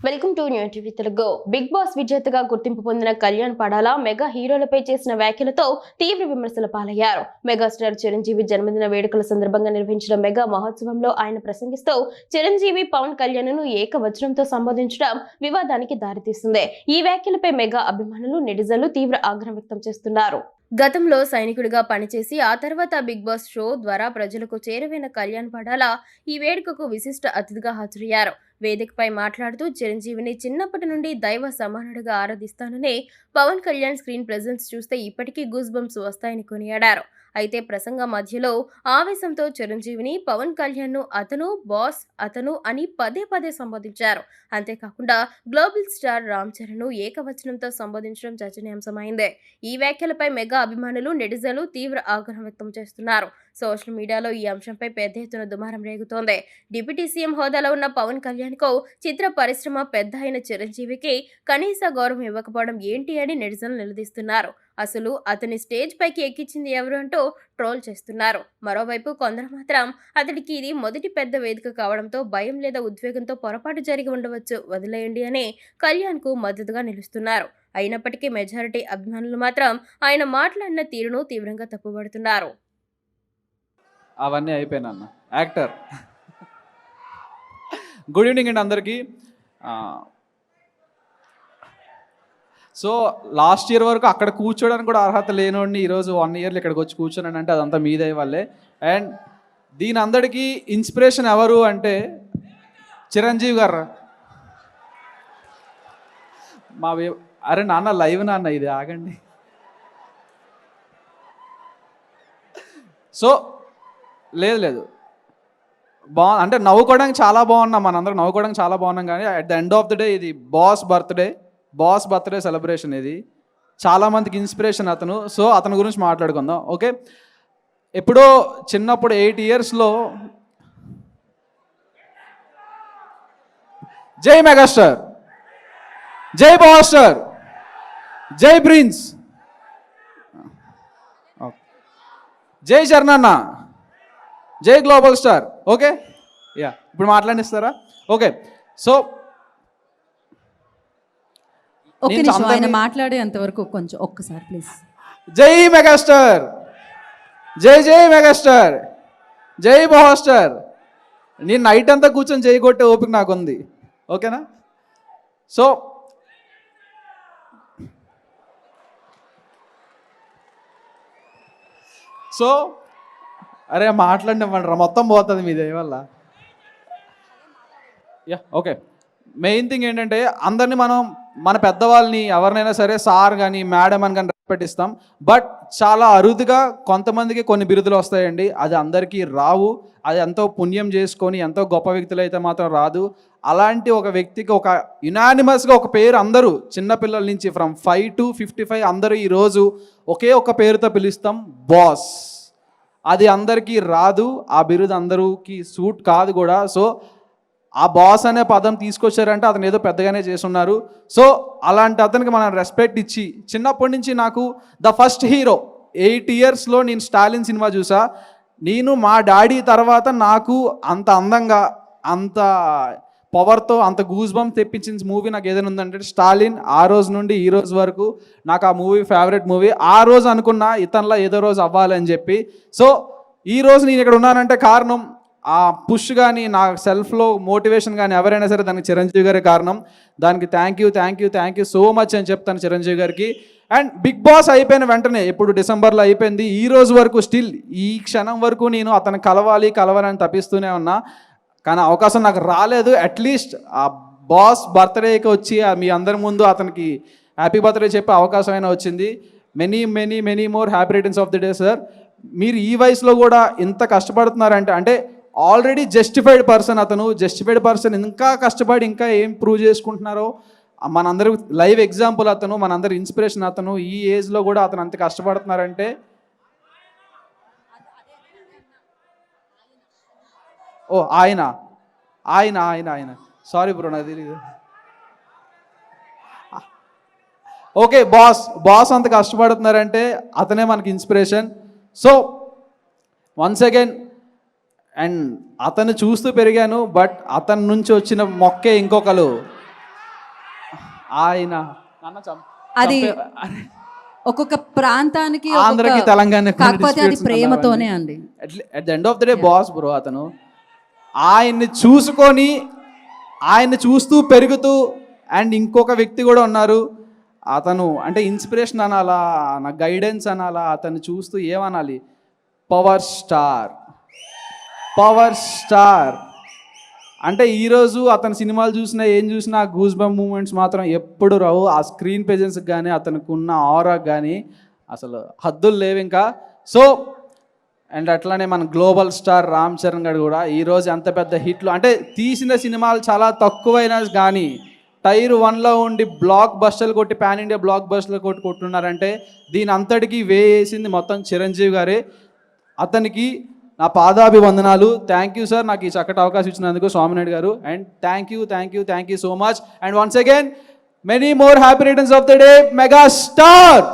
Welcome to new TV Telugu. Bigg Boss విజేతగా గుర్తింపు పొందిన కళ్యాణ్ పడాల మెగా హీరోలపై చేసిన వ్యాఖ్యలతో తీవ్ర విమర్శల పాలయ్యారు. మెగాస్టార్ చిరంజీవి జన్మదిన వేడుకల సందర్భంగా నిర్వహించిన మెగా మహోత్సవంలో ఆయన ప్రసంగిస్తూ చిరంజీవి పవన్ కళ్యాణ్ ను ఏకవచనంతో సంబోధించడం వివాదానికి దారితీస్తుంది. ఈ వ్యాఖ్యలపై మెగా అభిమానులు, నెటిజన్లు తీవ్ర ఆగ్రహం వ్యక్తం చేస్తున్నారు. గతంలో సైనికుడిగా పనిచేసి ఆ తర్వాత బిగ్ బాస్ షో ద్వారా ప్రజలకు చేరువైన కళ్యాణ్ పడాల ఈ వేడుకకు విశిష్ట అతిథిగా హాజరయ్యారు. వేదికపై మాట్లాడుతూ చిరంజీవిని చిన్నప్పటి నుండి దైవ సమానుడిగా ఆరాధిస్తానని, పవన్ కళ్యాణ్ స్క్రీన్ ప్రెజెన్స్ చూస్తే ఇప్పటికీ గూస్ బంప్స్ వస్తాయని కొనియాడారు. అయితే ప్రసంగ మధ్యలో ఆవేశంతో చిరంజీవిని, పవన్ కళ్యాణ్ ను అతను, బాస్, అతను అని పదే పదే సంబోధించారు. అంతేకాకుండా గ్లోబల్ స్టార్ రామ్ చరణ్ ను ఏకవచనంతో సంబోధించడం చర్చనీయాంశమైంది. ఈ వ్యాఖ్యలపై మెగా అభిమానులు, నెటిజన్లు తీవ్ర ఆగ్రహం వ్యక్తం చేస్తున్నారు. సోషల్ మీడియాలో ఈ అంశంపై పెద్ద ఎత్తున దుమారం రేగుతోంది. డిప్యూటీ సీఎం హోదాలో ఉన్న పవన్ కళ్యాణ్ కు చిత్ర పరిశ్రమ పెద్ద అయిన చిరంజీవికి కనీస గౌరవం ఇవ్వకపోవడం ఏంటి అని నెటిజన్లు నిలదీస్తున్నారు. అసలు అతని స్టేజ్ పైకి ఎక్కించింది ఎవరు అంటూ ట్రోల్ చేస్తున్నారు. మరోవైపు కొందరు మాత్రం అతడికి ఇది మొదటి పెద్ద వేదిక కావడంతో భయం లేదా ఉద్వేగంతో పొరపాటు జరిగి ఉండవచ్చు, వదిలేయండి అని కళ్యాణ్ కు మద్దతుగా నిలుస్తున్నారు. అయినప్పటికీ మెజారిటీ అభిమానులు మాత్రం ఆయన మాట్లాడిన తీరును తీవ్రంగా తప్పుపడుతున్నారు. అవన్నీ అయిపోయినా అన్న యాక్టర్. గుడ్ ఈవినింగ్ అండి అందరికీ. సో లాస్ట్ ఇయర్ వరకు అక్కడ కూర్చోడానికి కూడా అర్హత లేనోడిని ఈరోజు 1 ఇయర్లో ఇక్కడికి వచ్చి కూర్చోనండి అంటే అదంతా మీదే వాళ్ళే. అండ్ దీని అందరికీ ఇన్స్పిరేషన్ ఎవరు అంటే చిరంజీవి గారు. అరే నాన్న లైవ్ నాన్న, ఇది ఆగండి. సో లేదు అంటే నవ్వుకోవడానికి చాలా బాగున్నాం, మనందరం నవ్వుకోవడానికి చాలా బాగున్నాం. కానీ at the end of the day ఇది బాస్ బర్త్డే సెలబ్రేషన్. ఇది చాలామందికి ఇన్స్పిరేషన్ అతను. సో అతని గురించి మాట్లాడుకుందాం. ఓకే, ఎప్పుడో చిన్నప్పుడు 8 ఇయర్స్లో జై మెగాస్టార్, జై బాస్టర్, జై ప్రిన్స్, జై చరణన్న, జై గ్లోబల్ స్టార్. ఓకే, యా ఇప్పుడు మాట్లాడిస్తారా? ఓకే, సో ఆయన మాట్లాడేంతవరకు కొంచెం ఒక్కసారి ప్లీజ్. జై మెగాస్టార్, జై మెగాస్టార్, జై బాస్టర్. నేను నైట్ అంతా కూర్చొని జై కొట్టే ఓపిక నాకు ఉంది. ఓకేనా? సో అరే మాట్లాడినవ్వండి రా, మొత్తం పోతుంది మీ దయ వల్ల. యా ఓకే, మెయిన్ థింగ్ ఏంటంటే అందరినీ మనం మన పెద్దవాళ్ళని ఎవరినైనా సరే సార్ కానీ మేడం అని కానీ రెస్పెక్ట్. బట్ చాలా అరుదుగా కొంతమందికి కొన్ని బిరుదులు వస్తాయండి. అది అందరికీ రావు. అది ఎంతో పుణ్యం చేసుకొని ఎంతో గొప్ప వ్యక్తులు అయితే మాత్రం రాదు. అలాంటి ఒక వ్యక్తికి ఒక యునానిమస్గా ఒక పేరు అందరూ చిన్నపిల్లల నుంచి ఫ్రమ్ 5 to 55 అందరూ ఈరోజు ఒకే ఒక పేరుతో పిలుస్తాం, బాస్. అది అందరికీ రాదు, ఆ బిరుదు అందరికీ సూట్ కాదు కూడా. సో ఆ బాస్ అనే పదం తీసుకొచ్చారంటే అతను ఏదో పెద్దగానే చేస్తున్నారు. సో అలాంటి అతనికి మనం రెస్పెక్ట్ ఇచ్చి, చిన్నప్పటి నుంచి నాకు ద ఫస్ట్ హీరో 8 ఇయర్స్లో నేను స్టాలిన్ సినిమా చూసా. నేను మా డాడీ తర్వాత నాకు అంత అందంగా, అంత పవర్తో, అంత గూస్ బంప్ తెప్పించిన మూవీ నాకు ఏదైనా ఉందంటే స్టాలిన్. ఆ రోజు నుండి ఈ రోజు వరకు నాకు ఆ మూవీ ఫేవరెట్ మూవీ. ఆ రోజు అనుకున్నా ఇతనిలా ఏదో రోజు అవ్వాలని చెప్పి. సో ఈ రోజు నేను ఇక్కడ ఉన్నానంటే కారణం ఆ పుష్ కానీ, నా సెల్ఫ్లో మోటివేషన్ కానీ ఎవరైనా సరే దానికి చిరంజీవి గారే కారణం. దానికి థ్యాంక్ యూ సో మచ్ అని చెప్తాను చిరంజీవి గారికి. అండ్ బిగ్ బాస్ అయిపోయిన వెంటనే, ఇప్పుడు డిసెంబర్లో అయిపోయింది, ఈ రోజు వరకు స్టిల్ ఈ క్షణం వరకు నేను అతను కలవాలని తప్పిస్తూనే ఉన్నా. కానీ అవకాశం నాకు రాలేదు. అట్లీస్ట్ ఆ బాస్ బర్త్డేకి వచ్చి మీ అందరి ముందు అతనికి హ్యాపీ బర్త్డే చెప్పే అవకాశం అయినా వచ్చింది. Many more happy returns of the day sir. మీరు ఈ వయసులో కూడా ఇంత కష్టపడుతున్నారంటే అంటే ఆల్రెడీ జస్టిఫైడ్ పర్సన్ ఇంకా కష్టపడి ఇంకా ఏం ప్రూవ్ చేసుకుంటున్నారో మనందరూ లైవ్ ఎగ్జాంపుల్ అతను, మనందరూ ఇన్స్పిరేషన్ అతను. ఈ ఏజ్లో కూడా అతను అంత కష్టపడుతున్నారంటే ఓ ఆయన సారీ బ్రో, నాకు తెలియదు. ఓకే, బాస్ అంత కష్టపడుతున్నారంటే అతనే మనకి inspiration. So once again and అతను చూస్తూ పెరిగాను. బట్ అతని నుంచి వచ్చిన మొక్కే ఇంకొకరు ఆయన అది ఒక్కొక్క ప్రాంతానికి ఒక్కొక్క- ఆంధ్రకి తెలంగాణకి కాకపోతే అది ప్రేమతోనే అండి. At the end of the day boss bro అతను. ఆయన్ని చూసుకొని ఆయన్ని చూస్తూ పెరుగుతూ అండ్ ఇంకొక వ్యక్తి కూడా ఉన్నారు, అతను అంటే ఇన్స్పిరేషన్ అనాలా, నా గైడెన్స్ అనాలా, అతన్ని చూస్తూ ఏమనాలి, పవర్ స్టార్. పవర్ స్టార్ అంటే ఈరోజు అతని సినిమాలు చూసినా ఏం చూసినా గూస్ బంప్ మూమెంట్స్ మాత్రం ఎప్పుడు రావు. ఆ స్క్రీన్ ప్రెజెన్స్కి కానీ అతనికి ఉన్న ఆరాకి కానీ అసలు హద్దులు లేవు ఇంకా. సో అండ్ అట్లానే మన గ్లోబల్ స్టార్ రామ్ చరణ్ గారు కూడా ఈరోజు అంత పెద్ద హిట్లు అంటే తీసిన సినిమాలు చాలా తక్కువైనా కానీ టైర్ 1లో ఉండి బ్లాక్ బస్టర్లు కొట్టి పాన్ ఇండియా బ్లాక్ బస్టర్లు కొట్టున్నారంటే దీని అంతటికీ వేసింది మొత్తం చిరంజీవి గారే. అతనికి నా పాదాభివందనాలు. థ్యాంక్ యూ సార్ నాకు ఈ చక్కటి అవకాశం ఇచ్చినందుకు స్వామినాయుడు గారు. And thank you so much. And once again many more happy returns of the day megastar.